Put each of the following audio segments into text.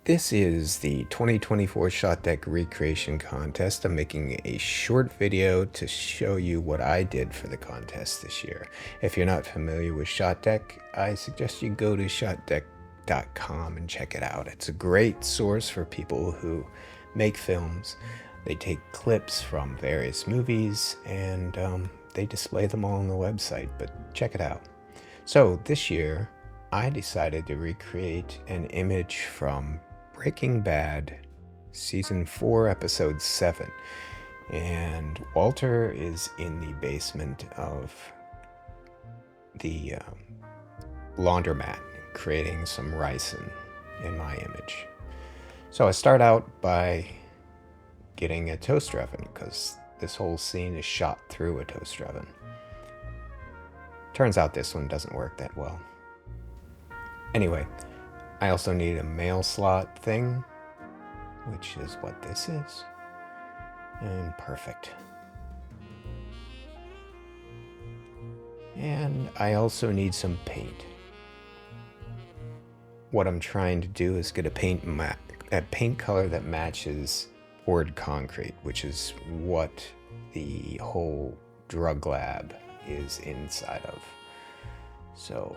This is the 2024 ShotDeck Recreation Contest. I'm making a short video to show you what I did for the contest this year. If you're not familiar with ShotDeck, I suggest you go to shotdeck.com and check it out. It's a great source for people who make films. They take clips from various movies and they display them all on the website, but check it out. So this year, I decided to recreate an image from Breaking Bad, Season 4, Episode 7. And Walter is in the basement of the laundromat creating some ricin in my image. So I start out by getting a toaster oven because this whole scene is shot through a toaster oven. Turns out this one doesn't work that well. Anyway, I also need a mail slot thing, which is what this is. And perfect. And I also need some paint. What I'm trying to do is get a paint color that matches poured concrete, which is what the whole drug lab is inside of. So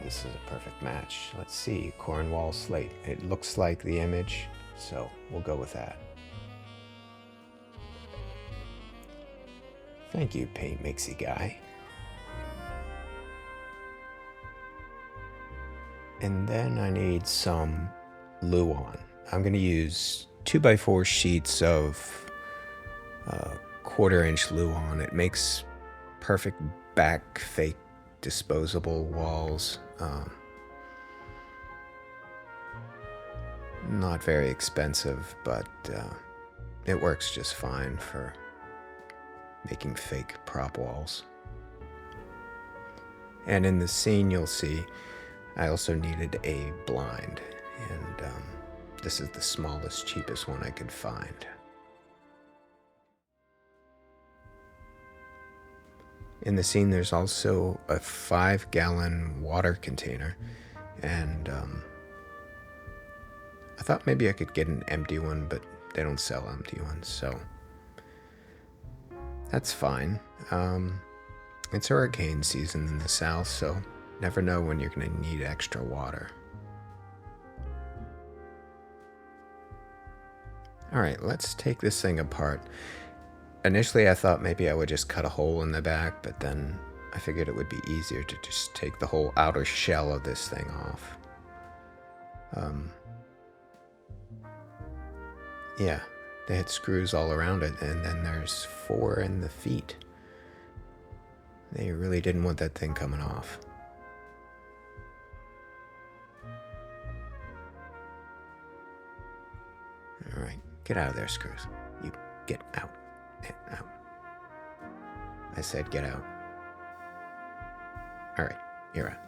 this is a perfect match. Let's see, Cornwall slate. It looks like the image, so we'll go with that. Thank you, Paint Mixy guy. And then I need some Luan. I'm going to use 2x4 sheets of 1/4-inch Luan. It makes perfect back fake disposable walls. Not very expensive, but it works just fine for making fake prop walls. And in the scene you'll see I also needed a blind, and this is the smallest, cheapest one I could find. In the scene, there's also a 5-gallon water container, and I thought maybe I could get an empty one, but they don't sell empty ones, so that's fine. It's hurricane season in the south, so never know when you're going to need extra water. All right, let's take this thing apart. Initially, I thought maybe I would just cut a hole in the back, but then I figured it would be easier to just take the whole outer shell of this thing off. Yeah, they had screws all around it, and then there's 4 in the feet. They really didn't want that thing coming off. All right, get out of there, screws. You get out. Out. I said get out. Alright, you're out.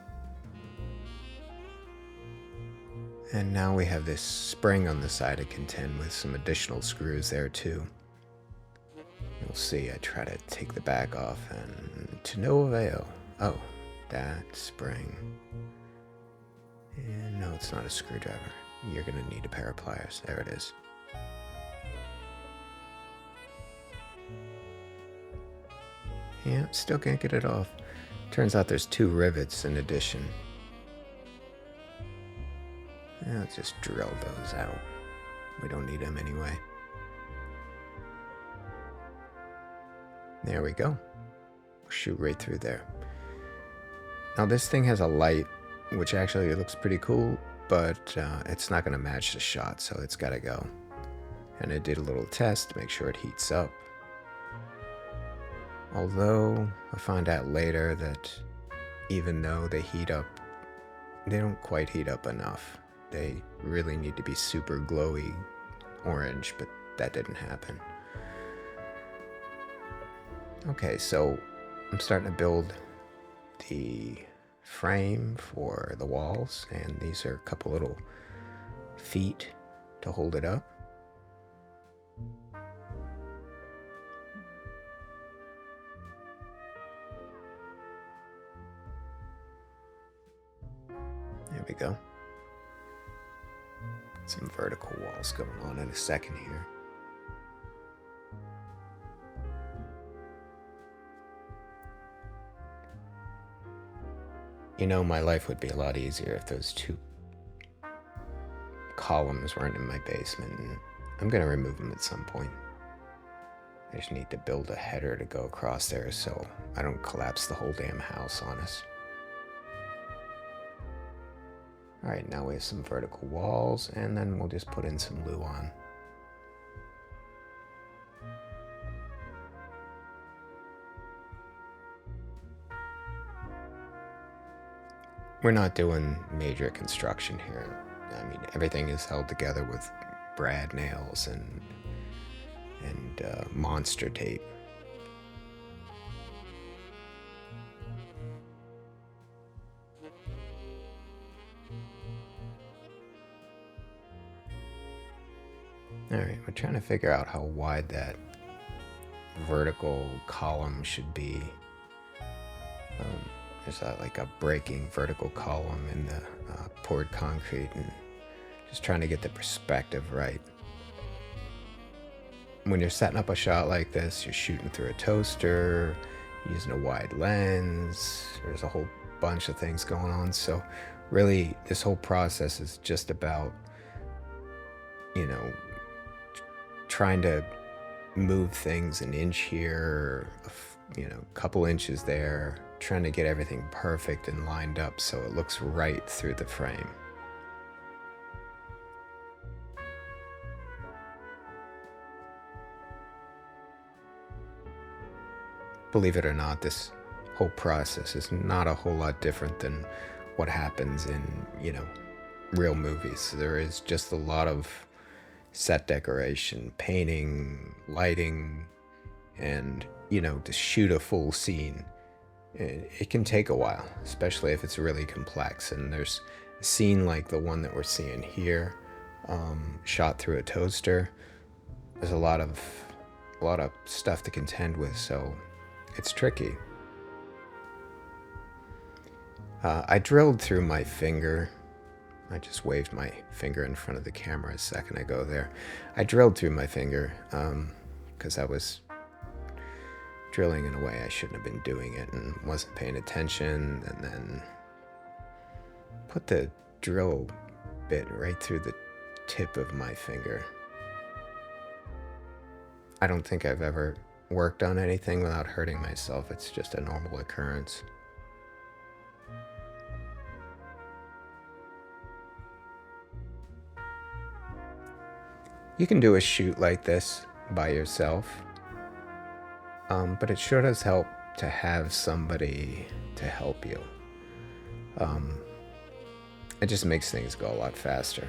And now we have this spring on the side to contend with some additional screws there too. You'll see I try to take the back off and to no avail. Oh, that spring. And no, it's not a screwdriver. You're gonna need a pair of pliers. There it is. Yeah, still can't get it off. Turns out there's 2 rivets in addition. Let's just drill those out. We don't need them anyway. There we go. Shoot right through there. Now this thing has a light, which actually looks pretty cool, but it's not going to match the shot, so it's got to go. And I did a little test to make sure it heats up. Although I find out later that even though they heat up, they don't quite heat up enough. They really need to be super glowy orange, but that didn't happen. Okay, so I'm starting to build the frame for the walls, and these are a couple little feet to hold it up. There we go. Some vertical walls going on in a second here. You know, my life would be a lot easier if those two columns weren't in my basement, and I'm gonna remove them at some point. I just need to build a header to go across there so I don't collapse the whole damn house on us. Alright, now we have some vertical walls, and then we'll just put in some luan. We're not doing major construction here. I mean, everything is held together with brad nails and monster tape. Alright, we're trying to figure out how wide that vertical column should be. There's like a breaking vertical column in the poured concrete, and just trying to get the perspective right. When you're setting up a shot like this, you're shooting through a toaster, using a wide lens, there's a whole bunch of things going on. So really, this whole process is just about, you know, trying to move things an inch here, you know, a couple inches there, trying to get everything perfect and lined up so it looks right through the frame. Believe it or not, this whole process is not a whole lot different than what happens in, you know, real movies. There is just a lot of set decoration, painting, lighting, and, you know, to shoot a full scene, it can take a while, especially if it's really complex. And there's a scene like the one that we're seeing here, shot through a toaster. There's a lot of stuff to contend with, so it's tricky. I drilled through my finger. I just waved my finger in front of the camera a second ago there. I drilled through my finger because I was drilling in a way I shouldn't have been doing it and wasn't paying attention, and then put the drill bit right through the tip of my finger. I don't think I've ever worked on anything without hurting myself. It's just a normal occurrence. You can do a shoot like this by yourself, but it sure does help to have somebody to help you. It just makes things go a lot faster.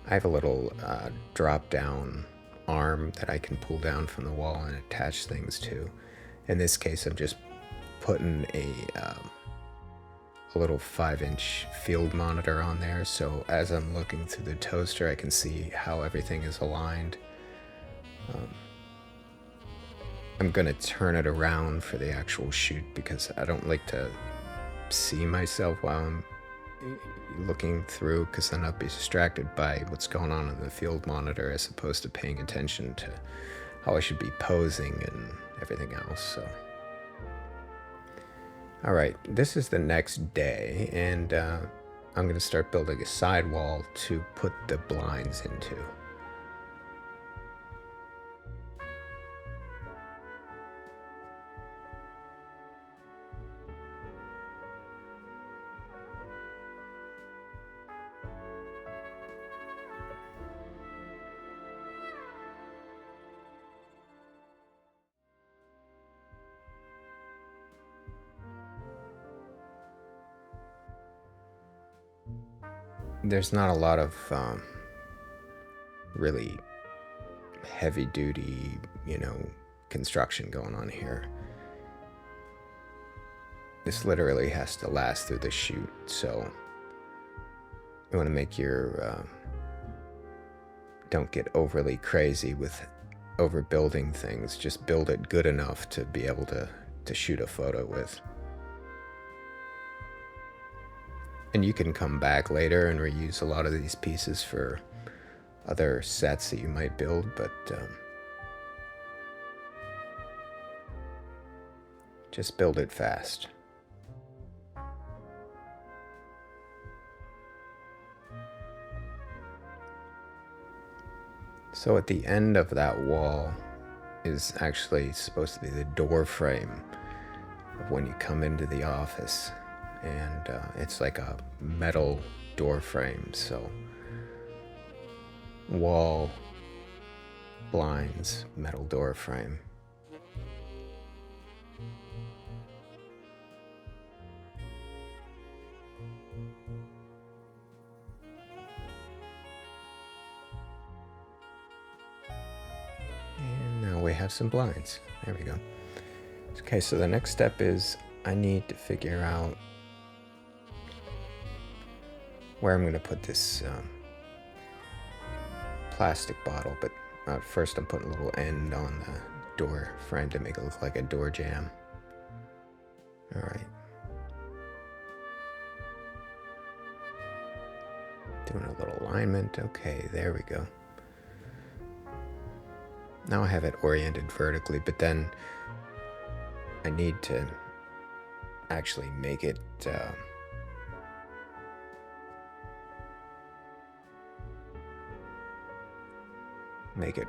I have a little drop-down arm that I can pull down from the wall and attach things to. In this case, I'm just putting a little 5-inch field monitor on there, so as I'm looking through the toaster, I can see how everything is aligned. I'm gonna turn it around for the actual shoot because I don't like to see myself while I'm looking through, because then I'll be distracted by what's going on in the field monitor as opposed to paying attention to how I should be posing and everything else. So all right, this is the next day, and I'm going to start building a sidewall to put the blinds into. There's not a lot of really heavy duty, you know, construction going on here. This literally has to last through the shoot, so you want to make your don't get overly crazy with overbuilding things. Just build it good enough to be able to shoot a photo with. And you can come back later and reuse a lot of these pieces for other sets that you might build, but just build it fast. So at the end of that wall is actually supposed to be the door frame of when you come into the office, and it's like a metal door frame, so wall, blinds, metal door frame. And now we have some blinds. There we go. Okay, so the next step is I need to figure out where I'm going to put this plastic bottle, but first I'm putting a little end on the door frame to make it look like a door jamb. All right. Doing a little alignment. Okay, there we go. Now I have it oriented vertically, but then I need to actually make it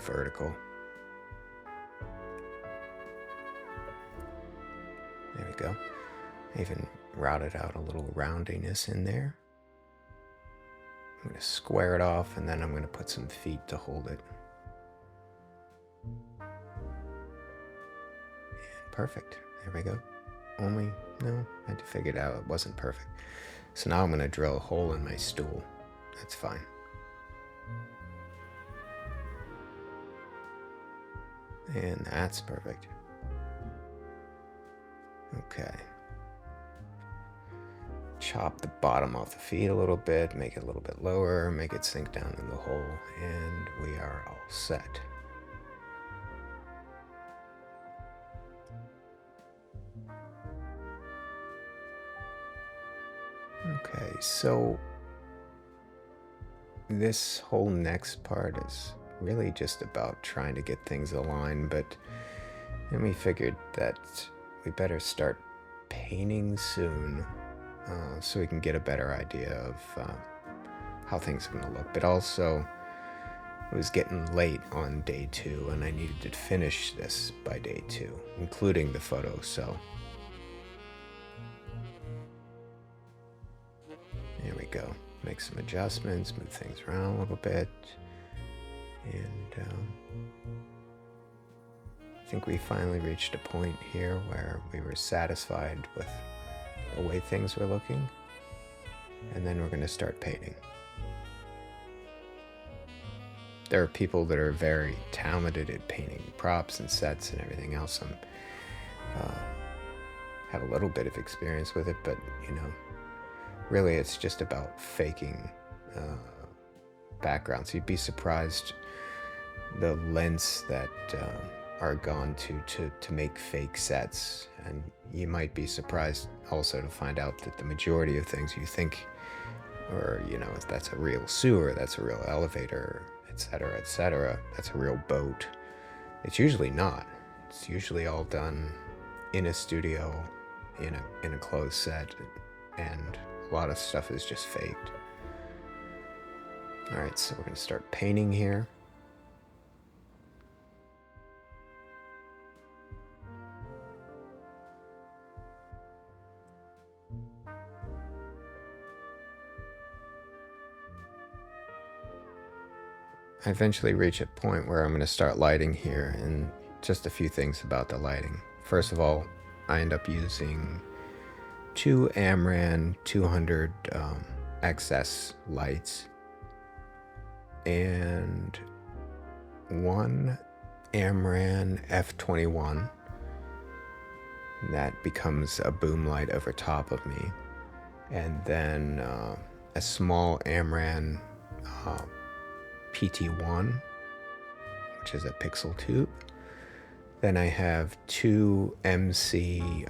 vertical. There we go. I even routed out a little roundiness in there. I'm going to square it off, and then I'm going to put some feet to hold it. And perfect. There we go. No, I had to figure it out. It wasn't perfect. So now I'm going to drill a hole in my stool. That's fine. And that's perfect. Okay. Chop the bottom off the feet a little bit, make it a little bit lower, make it sink down in the hole, and we are all set. Okay, so this whole next part is really just about trying to get things aligned, but then we figured that we better start painting soon so we can get a better idea of how things are going to look. But also, it was getting late on day 2, and I needed to finish this by day 2, including the photo, so there we go. Make some adjustments, move things around a little bit, and I think we finally reached a point here where we were satisfied with the way things were looking, and then we're going to start painting. There are people that are very talented at painting props and sets and everything else. I have a little bit of experience with it, but really it's just about faking backgrounds. You'd be surprised the lengths that are gone to make fake sets, and you might be surprised also to find out that the majority of things you think, or if that's a real sewer, that's a real elevator, etc., that's a real boat, it's usually not. It's usually all done in a studio, in a closed set, and a lot of stuff is just faked. All right, so we're going to start painting here. I eventually reach a point where I'm going to start lighting here, and just a few things about the lighting. First of all, I end up using 2 Amaran 200 XS lights and 1 Amaran F21 that becomes a boom light over top of me, and then a small Amaran PT1, which is a pixel tube. Then I have 2 MC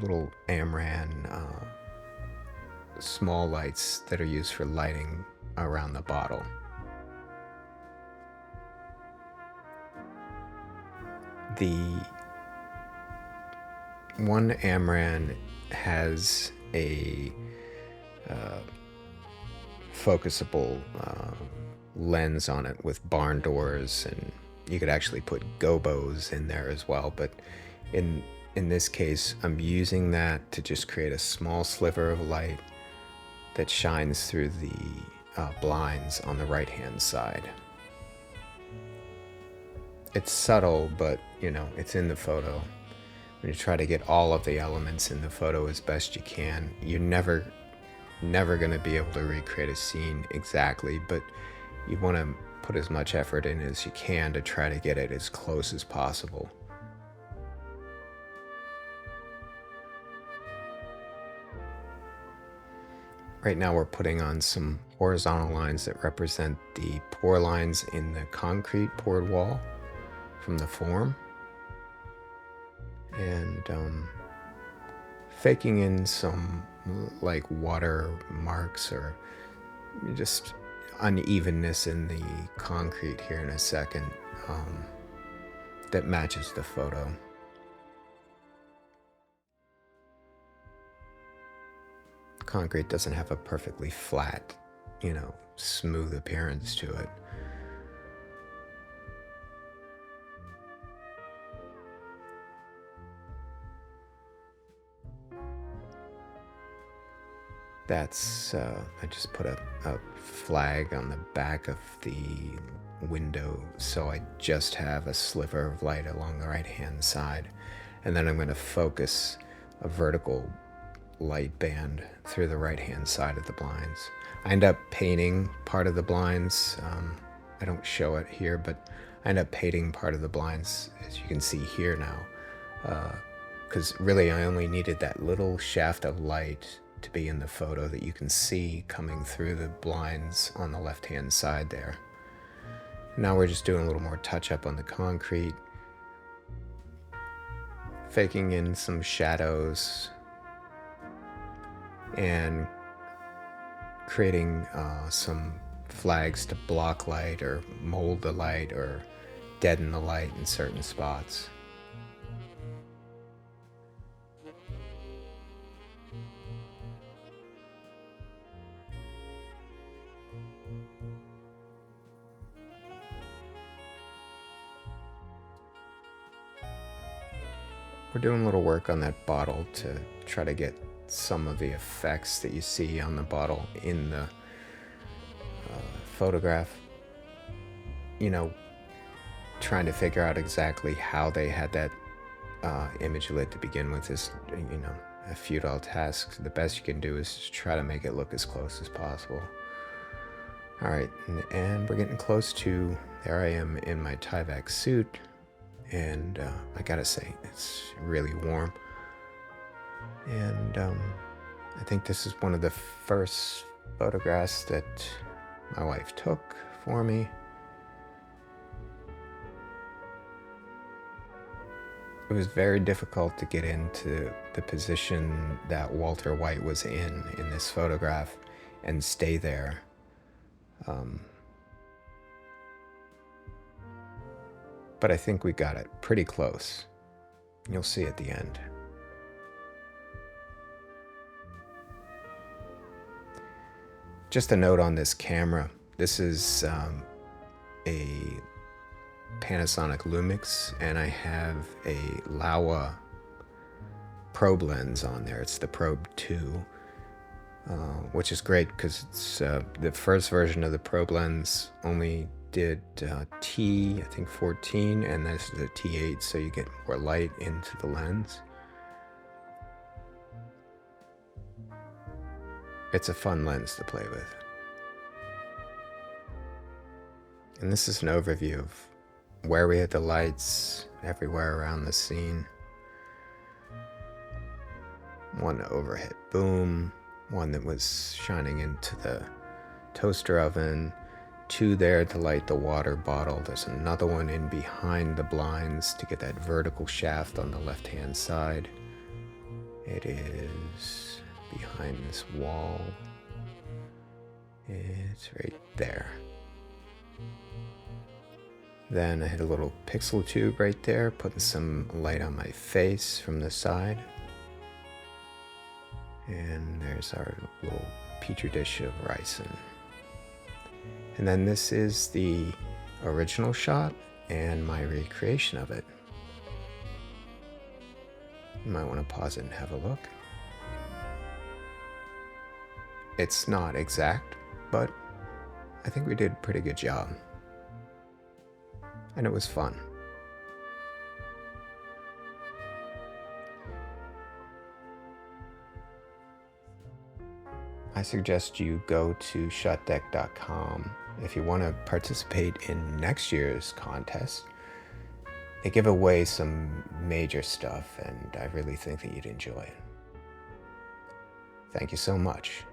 little Amaran small lights that are used for lighting around the bottle. The one Amaran has a focusable lens on it with barn doors, and you could actually put gobos in there as well, but in this case I'm using that to just create a small sliver of light that shines through the blinds on the right hand side. It's subtle, but you know, it's in the photo. When you try to get all of the elements in the photo as best you can, you're never going to be able to recreate a scene exactly, but you want to put as much effort in as you can to try to get it as close as possible. Right now we're putting on some horizontal lines that represent the pour lines in the concrete poured wall from the form, and faking in some like water marks or just unevenness in the concrete here in a second that matches the photo. Concrete doesn't have a perfectly flat, you know, smooth appearance to it. That's, I just put a flag on the back of the window, so I just have a sliver of light along the right hand side, and then I'm going to focus a vertical light band through the right hand side of the blinds. I end up painting part of the blinds. I don't show it here, but I end up painting part of the blinds, as you can see here now, because really I only needed that little shaft of light to be in the photo that you can see coming through the blinds on the left hand side there. Now we're just doing a little more touch up on the concrete, faking in some shadows and creating some flags to block light or mold the light or deaden the light in certain spots. We're doing a little work on that bottle to try to get some of the effects that you see on the bottle in the photograph. You know, trying to figure out exactly how they had that image lit to begin with is, you know, a futile task. The best you can do is just try to make it look as close as possible. All right, and we're getting close to, there I am in my Tyvek suit, and I gotta say, it's really warm. And I think this is one of the first photographs that my wife took for me. It was very difficult to get into the position that Walter White was in this photograph and stay there. But I think we got it pretty close. You'll see at the end. Just a note on this camera. This is a Panasonic Lumix, and I have a Laowa probe lens on there. It's the Probe 2, which is great because it's the first version of the probe lens only did T, I think 14, and this is a T8, so you get more light into the lens. It's a fun lens to play with. And this is an overview of where we had the lights everywhere around the scene. One overhead boom, one that was shining into the toaster oven, two there to light the water bottle. There's another one in behind the blinds to get that vertical shaft on the left-hand side. It is behind this wall. It's right there. Then I had a little pixel tube right there, putting some light on my face from the side. And there's our little petri dish of ricin. And then this is the original shot and my recreation of it. You might want to pause it and have a look. It's not exact, but I think we did a pretty good job. And it was fun. I suggest you go to ShotDeck.com if you want to participate in next year's contest. They give away some major stuff, and I really think that you'd enjoy it. Thank you so much.